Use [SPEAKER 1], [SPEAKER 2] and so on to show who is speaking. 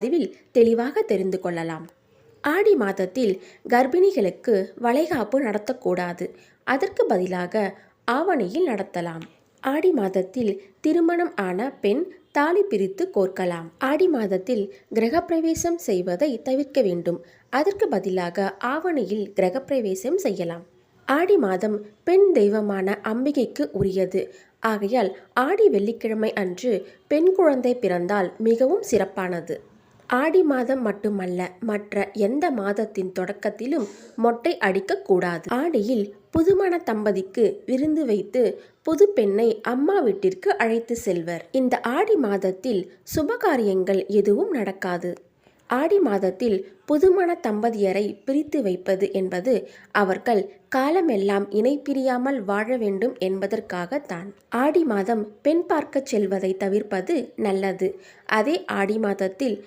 [SPEAKER 1] பதிவில் தெளிவாக தெரிந்து கொள்ளலாம். ஆடி மாதத்தில் கர்ப்பிணிகளுக்கு வளைகாப்பு நடத்தக்கூடாது. அதற்கு பதிலாக ஆவணியில் நடத்தலாம். ஆடி மாதத்தில் திருமணம் ஆன பெண் தாலி பிரித்து கோர்க்கலாம். ஆடி மாதத்தில் கிரகப்பிரவேசம் செய்வதை தவிர்க்க வேண்டும். அதற்கு பதிலாக ஆவணியில் கிரகப்பிரவேசம் செய்யலாம். ஆடி மாதம் பெண் தெய்வமான அம்பிகைக்கு உரியது. ஆகையால் ஆடி வெள்ளிக்கிழமை அன்று பெண் குழந்தை பிறந்தால் மிகவும் சிறப்பானது. ஆடி மாதம் மட்டுமல்ல, மற்ற எந்த மாதத்தின் தொடக்கத்திலும் மொட்டை அடிக்கக்கூடாது. ஆடியில் புதுமண தம்பதிக்கு விருந்து வைத்து புது பெண்ணை அம்மா வீட்டிற்கு அழைத்து செல்வர். இந்த ஆடி மாதத்தில் சுபகாரியங்கள் எதுவும் நடக்காது. ஆடி மாதத்தில் புதுமண தம்பதியரை பிரித்து வைப்பது என்பது அவர்கள் காலமெல்லாம் இணை பிரியாமல் வாழ வேண்டும் என்பதற்காகத்தான். ஆடி மாதம் பெண் பார்க்க செல்வதை தவிர்ப்பது நல்லது. அதே ஆடி மாதத்தில்